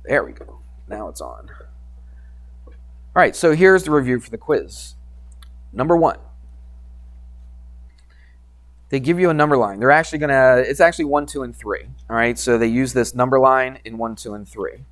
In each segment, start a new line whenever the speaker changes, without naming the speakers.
There we go. Now it's on. All right, so here's the review for the quiz. Number 1. They give you a number line. They're actually it's actually 1, 2, and 3. All right, so they use this number line in 1, 2, and 3.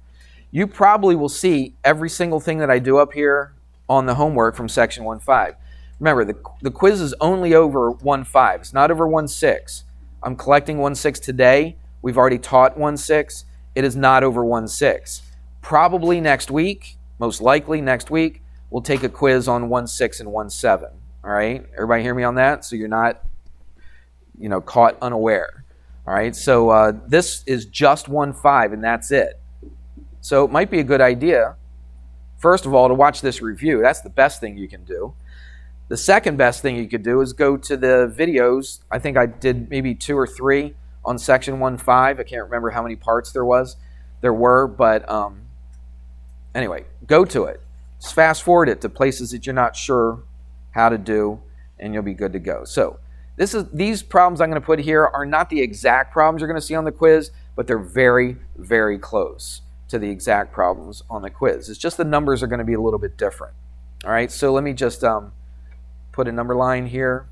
You probably will see every single thing that I do up here on the homework from section 1.5. Remember, the quiz is only over 1.5. It's not over 1.6. I'm collecting 1.6 today. We've already taught 1.6. It is not over 1.6. Probably next week, most likely next week, we'll take a quiz on 1.6 and 1.7. All right? Everybody hear me on that? So you're not, caught unaware. All right? So this is just 1.5, and that's it. So it might be a good idea, first of all, to watch this review. That's the best thing you can do. The second best thing you could do is go to the videos. I think I did maybe 2 or 3 on section 1.5. I can't remember how many parts there were, but anyway, go to it. Just fast forward it to places that you're not sure how to do, and you'll be good to go. So these problems I'm going to put here are not the exact problems you're going to see on the quiz, but they're very, very close to the exact problems on the quiz. It's just the numbers are going to be a little bit different. All right, so let me just put a number line here.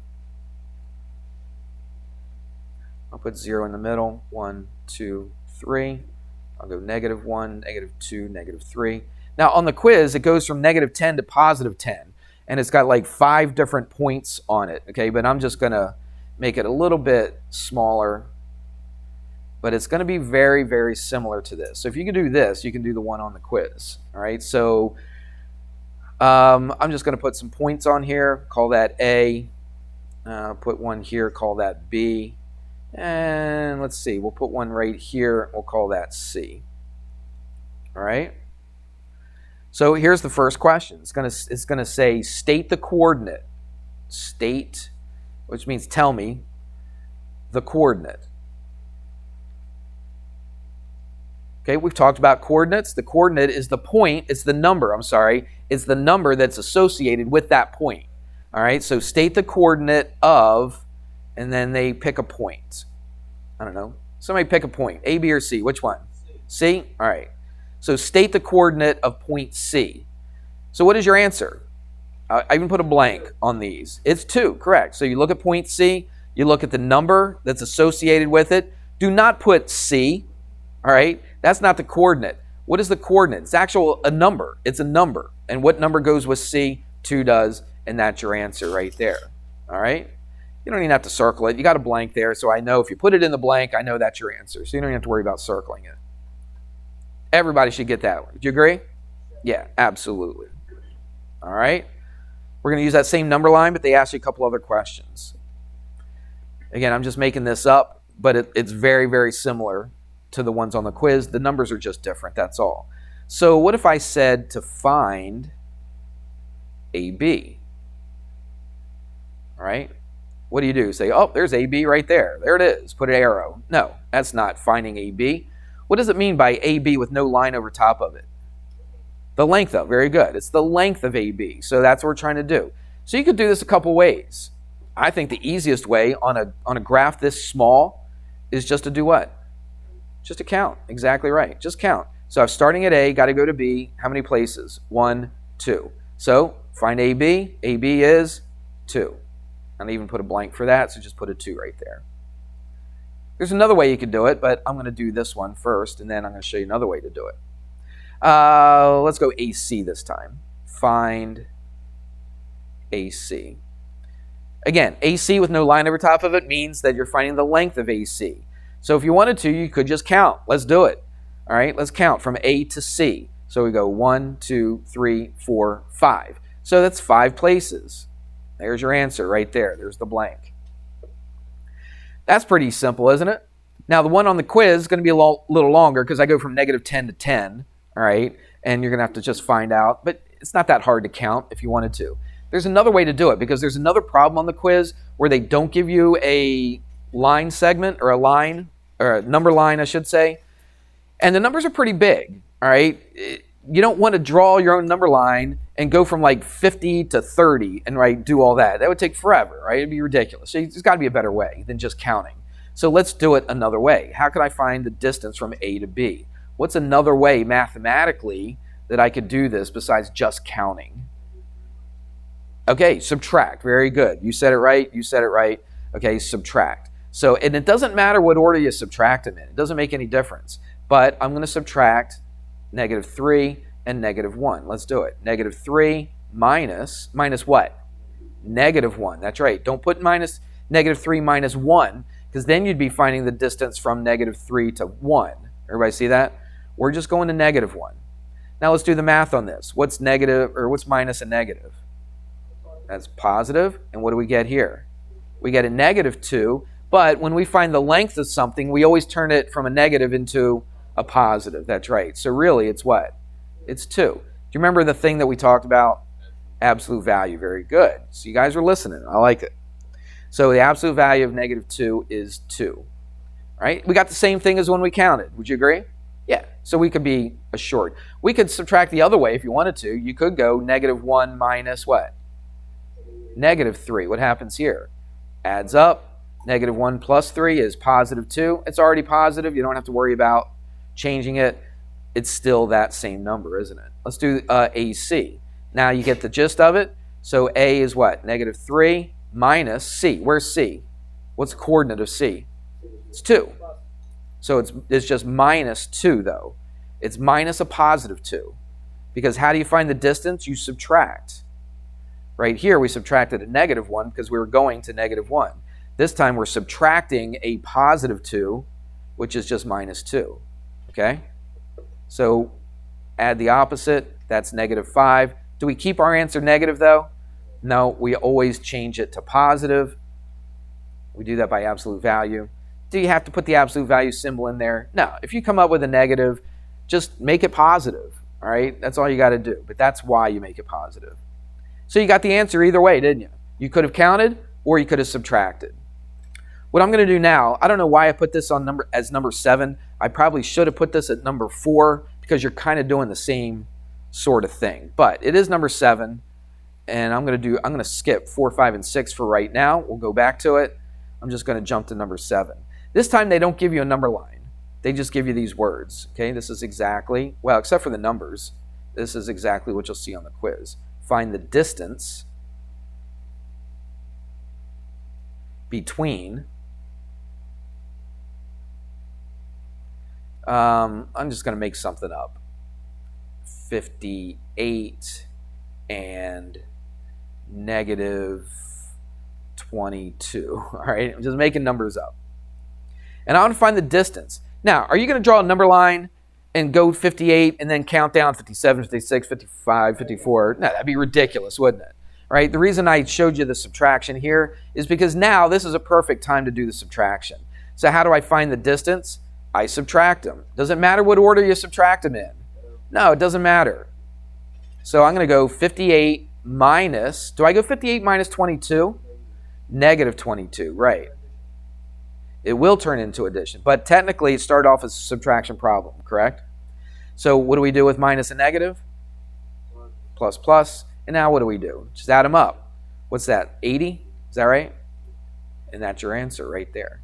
I'll put 0 in the middle. 1, 2, 3. I'll go -1, -2, -3. Now on the quiz, it goes from -10 to +10, and it's got like 5 different points on it. Okay, but I'm just going to make it a little bit smaller. But it's going to be very, very similar to this. So if you can do this, you can do the one on the quiz. All right, so I'm just going to put some points on here. Call that A. Put one here. Call that B. And let's see. We'll put one right here. We'll call that C. All right. So here's the first question. It's going to say state the coordinate. State, which means tell me the coordinate. Okay, we've talked about coordinates. The coordinate is the point. It's the number. It's the number that's associated with that point. All right, so state the coordinate of, and then they pick a point. I don't know. Somebody pick a point. A, B, or C. Which one? C? All right. So state the coordinate of point C. So what is your answer? I even put a blank on these. It's 2, correct. So you look at point C. You look at the number that's associated with it. Do not put C. All right. That's not the coordinate. What is the coordinate? It's a number. It's a number. And what number goes with C? 2 does, and that's your answer right there. All right? You don't even have to circle it. You got a blank there, so I know if you put it in the blank, I know that's your answer. So you don't even have to worry about circling it. Everybody should get that one. Do you agree? Yeah, absolutely. All right? We're going to use that same number line, but they ask you a couple other questions. Again, I'm just making this up, but it's very, very similar to the ones on the quiz. The numbers are just different, that's all. So what if I said to find AB? All right? What do? Say, oh, there's AB right there. There it is. Put an arrow. No, that's not finding AB. What does it mean by AB with no line over top of it? The length of, very good. It's the length of AB. So that's what we're trying to do. So you could do this a couple ways. I think the easiest way on a graph this small is just to do what? Just to count. Exactly right. Just count. So I'm starting at A, got to go to B. How many places? 1, 2. So find AB. AB is 2. And I even put a blank for that, so just put a 2 right there. There's another way you could do it, but I'm going to do this one first, and then I'm going to show you another way to do it. Let's go AC this time. Find AC. Again, AC with no line over top of it means that you're finding the length of AC. So if you wanted to, you could just count. Let's do it. All right, let's count from A to C. So we go 1, 2, 3, 4, 5. So that's 5 places. There's your answer right there. There's the blank. That's pretty simple, isn't it? Now, the one on the quiz is going to be a little longer because I go from -10 to 10, all right? And you're going to have to just find out. But it's not that hard to count if you wanted to. There's another way to do it because there's another problem on the quiz where they don't give you a line segment or a number line, I should say. And the numbers are pretty big, all right? You don't want to draw your own number line and go from like 50 to 30 and do all that. That would take forever, right? It'd be ridiculous. So there's got to be a better way than just counting. So let's do it another way. How can I find the distance from A to B? what's another way mathematically that I could do this besides just counting? Okay, subtract. Very good. You said it right. You said it right. Okay, subtract. So, and it doesn't matter what order you subtract them in. It doesn't make any difference. But I'm going to subtract -3 and -1. Let's do it. -3 minus what? -1. That's right. Don't put -3 minus 1, because then you'd be finding the distance from -3 to 1. Everybody see that? We're just going to -1. Now let's do the math on this. What's negative, or what's minus a negative? That's positive. And what do we get here? We get a -2. But when we find the length of something, we always turn it from a negative into a positive. That's right. So really, it's what? It's 2. Do you remember the thing that we talked about? Absolute value. Very good. So you guys are listening. I like it. So the absolute value of -2 is 2. Right? We got the same thing as when we counted. Would you agree? Yeah. So we could be assured. We could subtract the other way if you wanted to. You could go -1 minus what? -3. What happens here? Adds up. -1 plus 3 is +2. It's already positive. You don't have to worry about changing it. It's still that same number, isn't it? Let's do AC. Now you get the gist of it. So A is what? -3 minus C. Where's C? What's the coordinate of C? It's 2. So it's just -2, though. It's minus a +2. Because how do you find the distance? You subtract. Right here, we subtracted a -1 because we were going to -1. This time, we're subtracting a +2, which is just -2. Okay? So add the opposite. That's -5. Do we keep our answer negative, though? No, we always change it to positive. We do that by absolute value. Do you have to put the absolute value symbol in there? No. If you come up with a negative, just make it positive. All right? That's all you got to do. But that's why you make it positive. So you got the answer either way, didn't you? You could have counted or you could have subtracted. What I'm going to do now, I don't know why I put this on as number 7. I probably should have put this at number 4 because you're kind of doing the same sort of thing. But it is number 7, and I'm going to skip 4, 5, and 6 for right now. We'll go back to it. I'm just going to jump to number 7. This time they don't give you a number line. They just give you these words. Okay, this is exactly, well, except for the numbers, this is exactly what you'll see on the quiz. Find the distance between, I'm just going to make something up, 58 and -22. All right, I'm just making numbers up. And I want to find the distance. Now, are you going to draw a number line and go 58 and then count down 57, 56, 55, 54? No, that'd be ridiculous, wouldn't it? Right? The reason I showed you the subtraction here is because now this is a perfect time to do the subtraction. So how do I find the distance? I subtract them. Doesn't matter what order you subtract them in. No, it doesn't matter. So I'm going to go 58 minus, do I go 58 minus 22? -22, right. It will turn into addition, but technically it started off as a subtraction problem, correct? So what do we do with minus and negative? Plus, plus. And now what do we do? Just add them up. What's that, 80? Is that right? And that's your answer right there.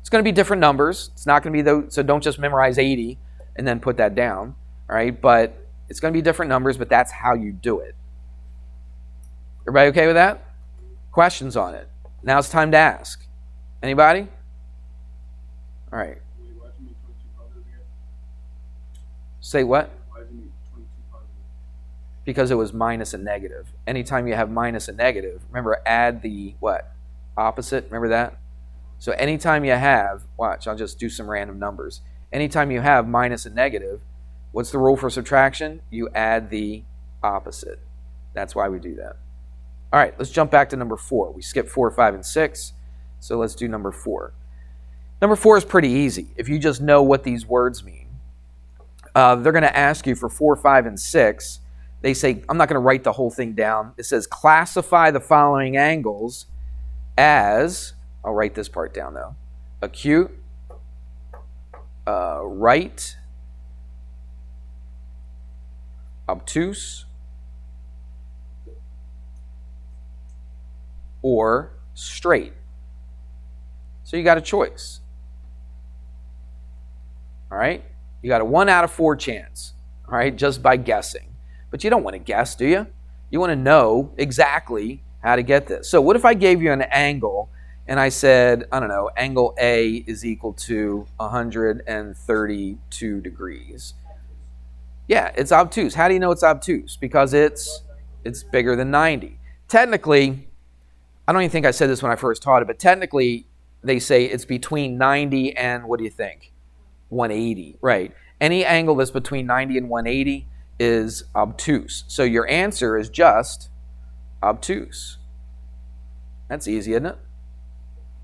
It's going to be different numbers. It's not going to be those, so don't just memorize 80 and then put that down, all right? But it's going to be different numbers, but that's how you do it. Everybody okay with that? Questions on it? Now it's time to ask. Anybody? All right. Say what? Because it was minus and negative. Anytime you have minus and negative, remember, add the what? Opposite. Remember that? So anytime you have, watch, I'll just do some random numbers. Anytime you have minus and negative, what's the rule for subtraction? You add the opposite. That's why we do that. All right, let's jump back to number 4. We skipped 4, 5, and 6. So let's do number 4. Number 4 is pretty easy if you just know what these words mean. They're going to ask you for 4, 5, and 6. They say, I'm not going to write the whole thing down. It says, classify the following angles as, I'll write this part down though, acute, right, obtuse, or straight. So you got a choice. All right? You got a 1 out of 4 chance, all right, just by guessing. But you don't want to guess, do you? You want to know exactly how to get this. So what if I gave you an angle and I said, I don't know, angle A is equal to 132 degrees. Yeah, it's obtuse. How do you know it's obtuse? Because it's bigger than 90. Technically, I don't even think I said this when I first taught it, but technically they say it's between 90 and, what do you think? 180, right? Any angle that's between 90 and 180 is obtuse. So your answer is just obtuse. That's easy, isn't it?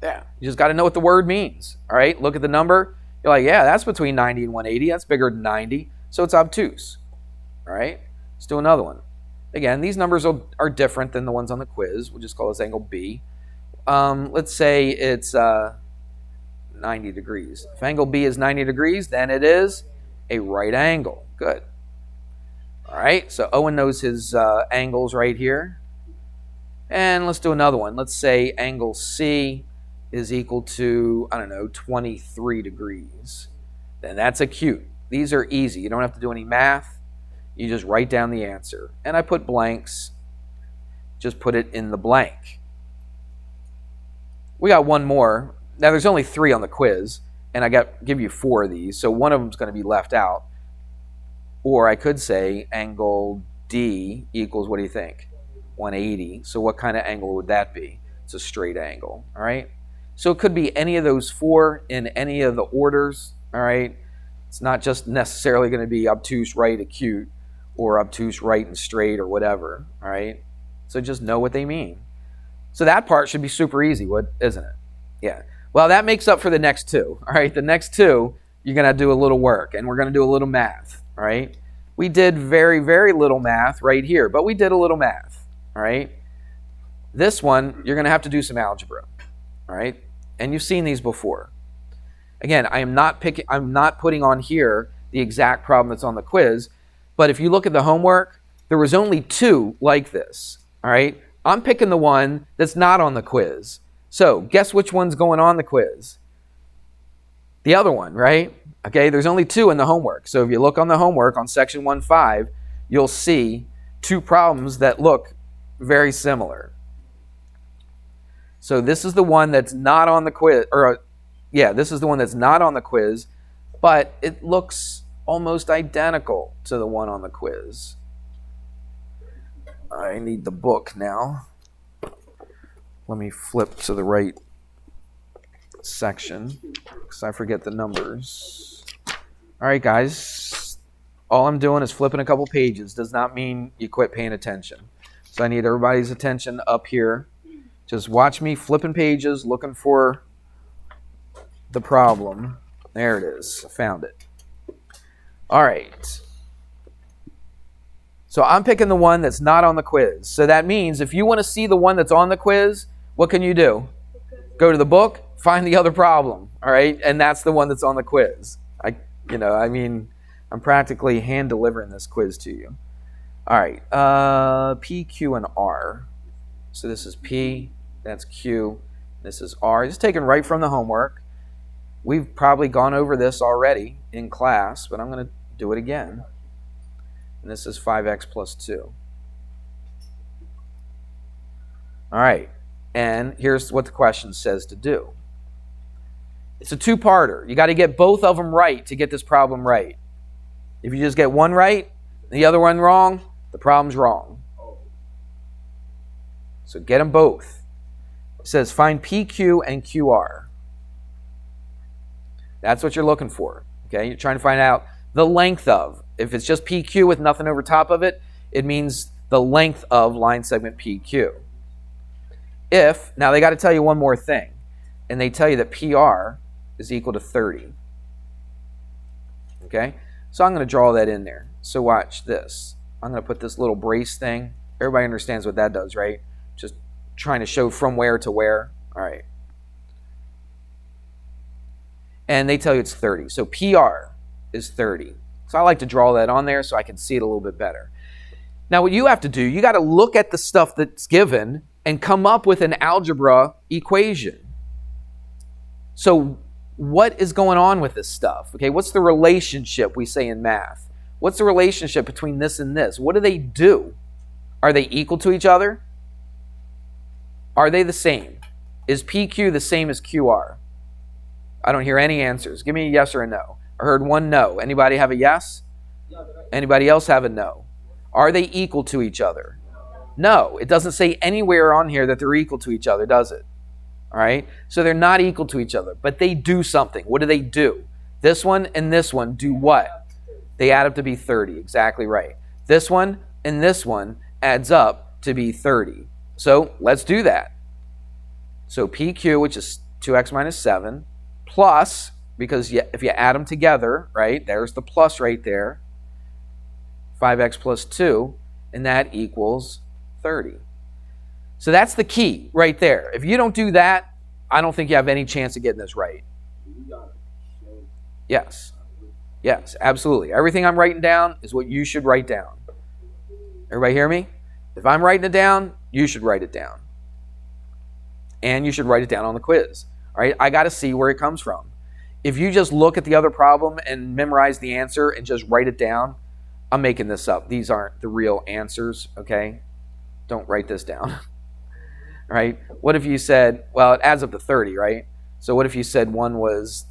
Yeah, you just got to know what the word means, all right? Look at the number. You're like, yeah, that's between 90 and 180. That's bigger than 90, so it's obtuse, all right? Let's do another one. Again, these numbers are different than the ones on the quiz. We'll just call this angle B. Let's say it's 90 degrees. If angle B is 90 degrees, then it is a right angle. Good. All right, so Owen knows his angles right here. And let's do another one. Let's say angle C is equal to, I don't know, 23 degrees. Then that's acute. These are easy. You don't have to do any math. You just write down the answer. And I put blanks. Just put it in the blank. We got one more. Now, there's only 3 on the quiz, and I give you 4 of these, so one of them is going to be left out. Or I could say angle D equals, what do you think? 180. So what kind of angle would that be? It's a straight angle, all right? So it could be any of those 4 in any of the orders, all right? It's not just necessarily going to be obtuse, right, acute, or obtuse, right, and straight, or whatever, all right? So just know what they mean. So that part should be super easy, isn't it? Yeah. Well, that makes up for the next 2, all right? The next 2, you're going to do a little work, and we're going to do a little math, all right? We did very, very little math right here, but we did a little math, all right? This one, you're going to have to do some algebra, all right? And you've seen these before. Again, I'm not putting on here the exact problem that's on the quiz, but if you look at the homework, there was only 2 like this, all right? I'm picking the one that's not on the quiz. So guess which one's going on the quiz? The other one, right? Okay, there's only 2 in the homework. So if you look on the homework on section 1.5, you'll see 2 problems that look very similar. So this is the one that's not on the quiz, this is the one that's not on the quiz, but it looks almost identical to the one on the quiz. I need the book now. Let me flip to the right section because I forget the numbers. All right, guys. All I'm doing is flipping a couple pages. Does not mean you quit paying attention. So I need everybody's attention up here. Just watch me flipping pages, looking for the problem. There it is. I found it. All right. So I'm picking the one that's not on the quiz. So that means if you want to see the one that's on the quiz, what can you do? Go to the book, find the other problem, all right? And that's the one that's on the quiz. I'm practically hand delivering this quiz to you. All right, P, Q, and R. So this is P, that's Q, this is R. It's taken right from the homework. We've probably gone over this already in class, but I'm going to do it again. And this is 5x plus 2. All right, and here's what the question says to do. It's a 2-parter. You got to get both of them right to get this problem right. If you just get one right, the other one wrong, the problem's wrong. So get them both. It says find PQ and QR. That's what you're looking for. Okay, you're trying to find out the length of. If it's just PQ with nothing over top of it, it means the length of line segment PQ. Now they got to tell you one more thing, and they tell you that PR is equal to 30. Okay, so I'm going to draw that in there. So watch this. I'm going to put this little brace thing. Everybody understands what that does, right? Just trying to show from where to where. All right. And they tell you it's 30. So PR is 30. So I like to draw that on there so I can see it a little bit better. Now what you have to do, you got to look at the stuff that's given and come up with an algebra equation. So what is going on with this stuff? Okay, what's the relationship we say in math? What's the relationship between this and this? What do they do? Are they equal to each other? Are they the same? Is PQ the same as QR? I don't hear any answers. Give me a yes or a no. I heard one no. Anybody have a yes? Anybody else have a no? Are they equal to each other? No. It doesn't say anywhere on here that they're equal to each other, does it? All right? So they're not equal to each other, but they do something. What do? This one and this one do what? They add up to be 30. Exactly right. This one and this one adds up to be 30. So let's do that. So PQ, which is 2x minus 7, plus, because if you add them together, right, there's the plus right there, 5x plus 2, and that equals 30. So that's the key right there. If you don't do that, I don't think you have any chance of getting this right. Yes. Yes, absolutely. Everything I'm writing down is what you should write down. Everybody hear me? If I'm writing it down, you should write it down. And you should write it down on the quiz. All right? I got to see where it comes from. If you just look at the other problem and memorize the answer and just write it down, I'm making this up. These aren't the real answers, okay? Don't write this down. All right? What if you said, well, it adds up to 30, right? So what if you said one was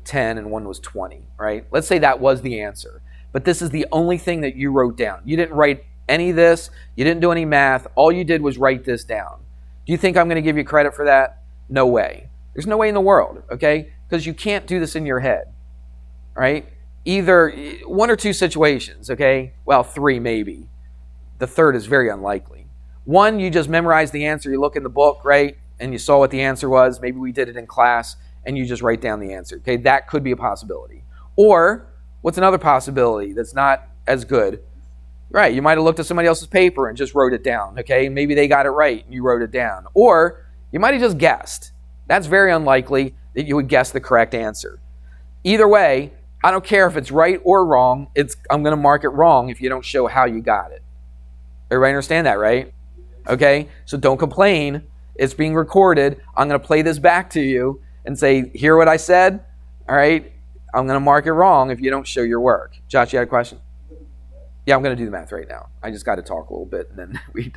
10 and one was 20, right? Let's say that was the answer. But this is the only thing that you wrote down. You didn't write any of this. You didn't do any math. All you did was write this down. Do you think I'm going to give you credit for that? No way. There's no way in the world, okay? Because you can't do this in your head, right? Either one or two situations, okay? Well, three maybe. The third is very unlikely. One, you just memorize the answer. You look in the book, right? And you saw what the answer was. Maybe we did it in class, and you just write down the answer, okay? That could be a possibility. Or, what's another possibility that's not as good? Right, you might have looked at somebody else's paper and just wrote it down, okay? Maybe they got it right and you wrote it down. Or you might have just guessed. That's very unlikely that you would guess the correct answer. Either way, I don't care if it's right or wrong. I'm going to mark it wrong if you don't show how you got it. Everybody understand that, right? Okay, so don't complain. It's being recorded. I'm going to play this back to you and say, hear what I said? All right, I'm going to mark it wrong if you don't show your work. Josh, you had a question? Yeah, I'm going to do the math right now. I just got to talk a little bit, and then we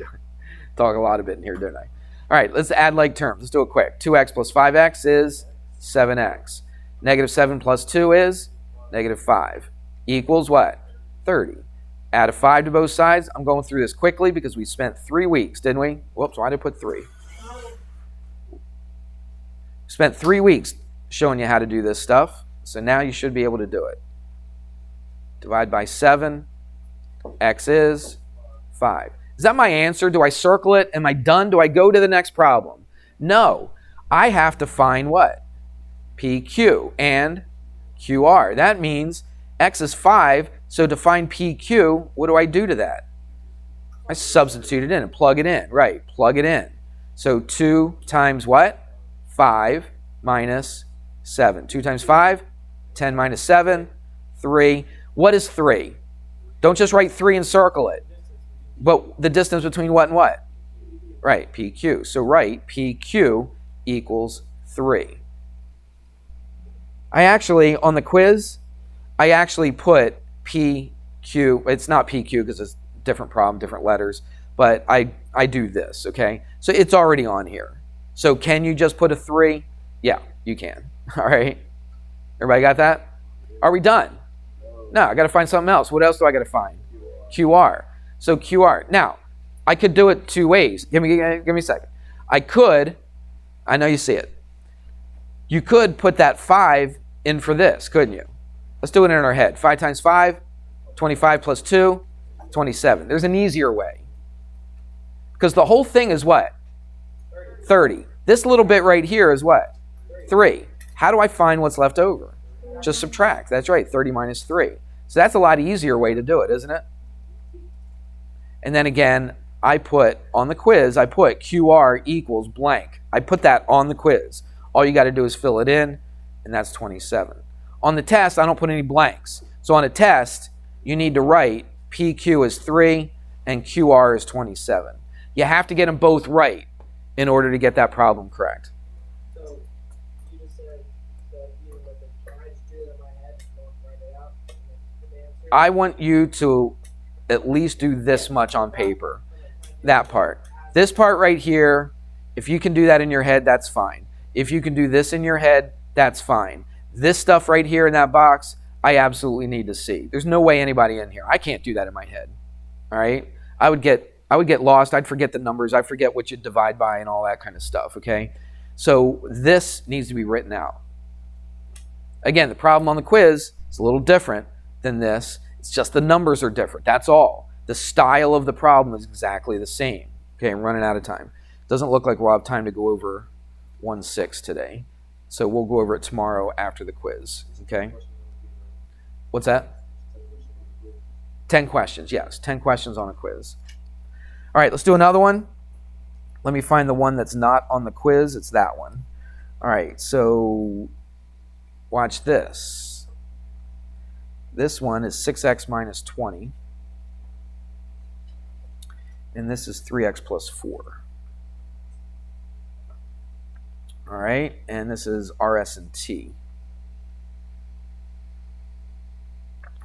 talk a lot of it in here, don't I? All right, let's add like terms. Let's do it quick. 2x plus 5x is 7x. Negative 7 plus 2 is negative 5. Equals what? 30. Add a 5 to both sides. I'm going through this quickly because we spent 3 weeks, didn't we? Whoops, why did I put 3? Spent 3 weeks showing you how to do this stuff, so now you should be able to do it. Divide by 7. X is 5. Is that my answer? Do I circle it? Am I done? Do I go to the next problem? No. I have to find what? PQ and QR. That means X is 5, so to find PQ, what do I do to that? I substitute it in and plug it in. Right, plug it in. So 2 times what? 5 minus 7. 2 times 5, 10 minus 7, 3. What is 3? Don't just write 3 and circle it. But the distance between what and what? Right, PQ. So write PQ equals 3. On the quiz, I actually put PQ. It's not PQ because it's a different problem, different letters. But I do this, okay? So it's already on here. So can you just put a 3? Yeah, you can. All right? Everybody got that? Are we done? No, I got to find something else. What else do I got to find? QR. So QR. Now, I could do it 2 ways. Give me a second. I know you see it. You could put that 5 in for this, couldn't you? Let's do it in our head. 5 times 5, 25 plus 2, 27. There's an easier way. Because the whole thing is what? 30. This little bit right here is what? 3. How do I find what's left over? Just subtract. That's right, 30 minus 3. So that's a lot easier way to do it, isn't it? And then again, on the quiz, I put QR equals blank. I put that on the quiz. All you got to do is fill it in, and that's 27. On the test, I don't put any blanks. So on a test, you need to write PQ is 3 and QR is 27. You have to get them both right in order to get that problem correct.
So you just said that you
I want you to at least do this much on paper. That part. This part right here, if you can do that in your head, that's fine. If you can do this in your head, that's fine. This stuff right here in that box, I absolutely need to see. There's no way anybody in here. I can't do that in my head. All right? I would get lost. I'd forget the numbers. I'd forget what you divide by and all that kind of stuff, okay? So this needs to be written out. Again, the problem on the quiz is a little different than this. It's just the numbers are different. That's all. The style of the problem is exactly the same. Okay, I'm running out of time. Doesn't look like we'll have time to go over 1-6 today. So we'll go over it tomorrow after the quiz. Okay? What's that? 10 questions. Yes, 10 questions on a quiz. All right, let's do another one. Let me find the one that's not on the quiz. It's that one. All right, so watch this. This one is 6x minus 20. And this is 3x plus 4. All right, and this is RS and T.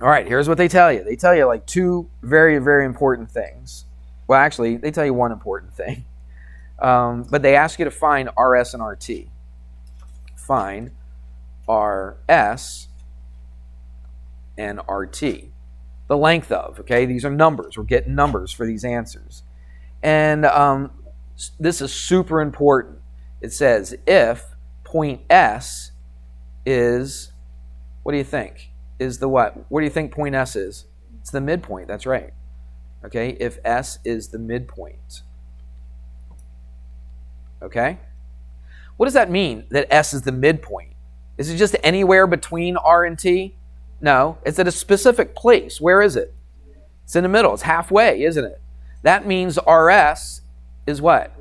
All right, here's what they tell you. They tell you like two very, very important things. Well, actually, they tell you one important thing. But they ask you to find RS and RT. Find RS and RT. The length of, okay? These are numbers. We're getting numbers for these answers. And this is super important. It says if point S is, what do you think? Is the what? What do you think point S is? It's the midpoint. That's right. Okay? If S is the midpoint. Okay? What does that mean, that S is the midpoint? Is it just anywhere between R and T? No, it's at a specific place. Where is it? It's in the middle. It's halfway, isn't it? That means RS is what?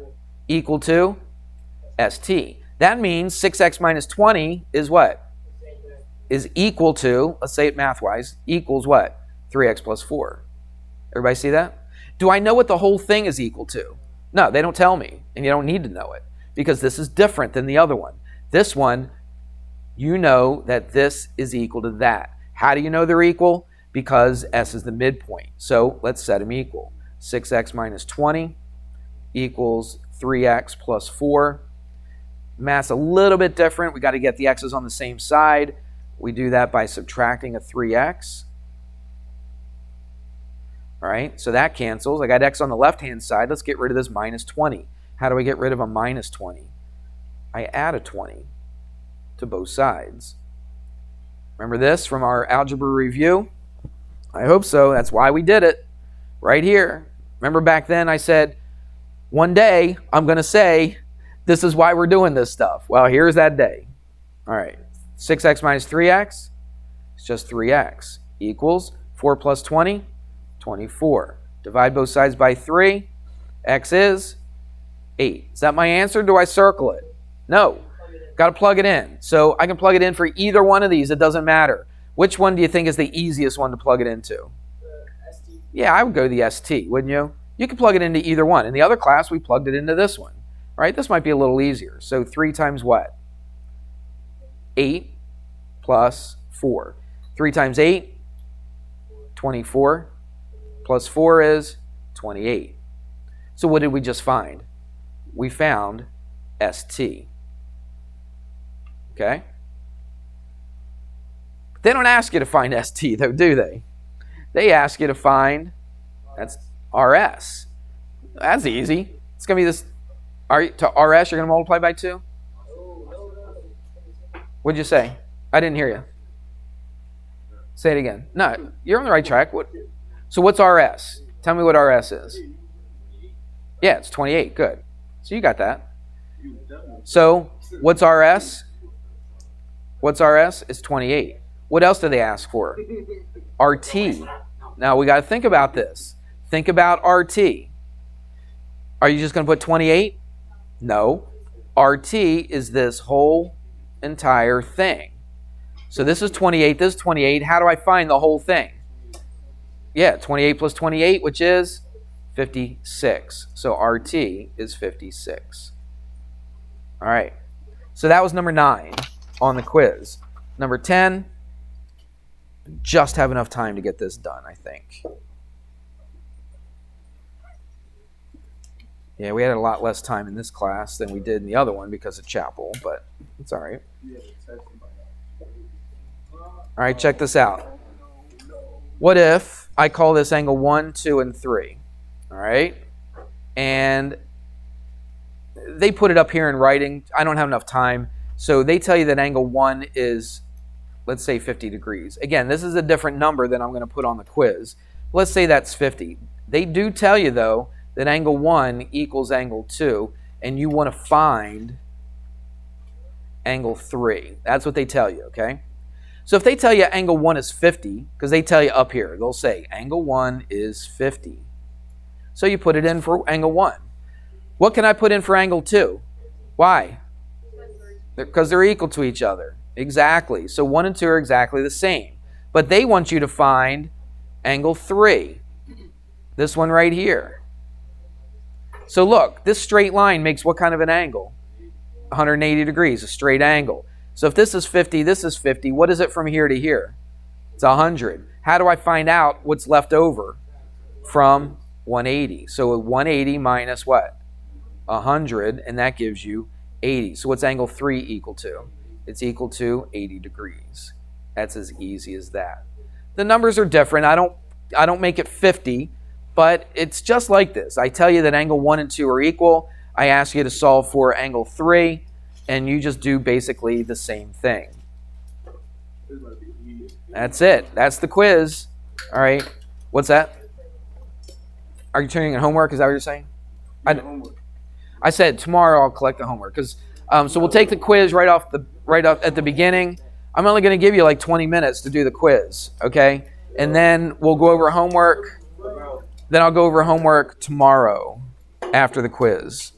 Equal to ST. That means 6x minus 20 is what? Is equal to, let's say it math-wise, equals what? 3x plus 4. Everybody see that? Do I know what the whole thing is equal to? No, they don't tell me, and you don't need to know it, because this is different than the other one. This one, you know that this is equal to that. How do you know they're equal? Because S is the midpoint. So let's set them equal. 6x minus 20 equals 3x plus 4. Math's a little bit different. We got to get the x's on the same side. We do that by subtracting a 3x. All right, so that cancels. I got x on the left-hand side. Let's get rid of this minus 20. How do I get rid of a minus 20? I add a 20 to both sides. Remember this from our algebra review? I hope so. That's why we did it right here. Remember back then I said, one day I'm going to say, this is why we're doing this stuff. Well, here's that day. All right, 6x minus 3x, it's just 3x, equals 4 plus 20, 24. Divide both sides by 3, x is 8. Is that my answer? Do I circle it? No. Got to plug it in. So I can plug it in for either one of these. It doesn't matter. Which one do you think is the easiest one to plug it into?
ST.
Yeah, I would go the ST, wouldn't you? You can plug it into either one. In the other class, we plugged it into this one. Right? This might be a little easier. So 3 times what? 8 plus 4. 3 times 8? 24. Plus 4 is 28. So what did we just find? We found ST. Okay? They don't ask you to find ST, though, do they? They ask you to find, that's RS. That's easy. It's going to be this, to RS, you're going to multiply by 2? What'd you say? I didn't hear you. Say it again. No, you're on the right track. So what's RS? Tell me what RS is. Yeah, it's 28. Good. So you got that. So what's RS? What's RS? It's 28. What else do they ask for? RT. Now we got to think about this. Think about RT. Are you just going to put 28? No. RT is this whole entire thing. So this is 28, this is 28. How do I find the whole thing? Yeah, 28 plus 28, which is 56. So RT is 56. All right. So that was number 9 on the quiz. Number 10, Just have enough time to get this done, I think. Yeah, we had a lot less time in this class than we did in the other one because of chapel, but it's all right. All right, check this out. What if I call this angle 1, 2, and 3? All right? And they put it up here in writing. I don't have enough time. So they tell you that angle 1 is, let's say, 50 degrees. Again, this is a different number than I'm going to put on the quiz. Let's say that's 50. They do tell you, though, that angle 1 equals angle 2, and you want to find angle 3. That's what they tell you, okay? So if they tell you angle 1 is 50, because they tell you up here, they'll say angle 1 is 50. So you put it in for angle 1. What can I put in for angle 2? Why? Because they're equal to each other. Exactly. So 1 and 2 are exactly the same. But they want you to find angle 3. This one right here. So look, this straight line makes what kind of an angle? 180 degrees, a straight angle. So if this is 50, this is 50. What is it from here to here? It's 100. How do I find out what's left over from 180? So 180 minus what? 100, and that gives you 80. So what's angle 3 equal to? It's equal to 80 degrees. That's as easy as that. The numbers are different. I don't make it 50, but it's just like this. I tell you that angle 1 and 2 are equal. I ask you to solve for angle 3, and you just do basically the same thing. That's it. That's the quiz. All right. What's that? Are you turning in homework? Is that what you're saying? I said tomorrow I'll collect the homework because so we'll take the quiz right off at the beginning. I'm only going to give you like 20 minutes to do the quiz, okay? And then we'll go over homework. Then I'll go over homework tomorrow after the quiz.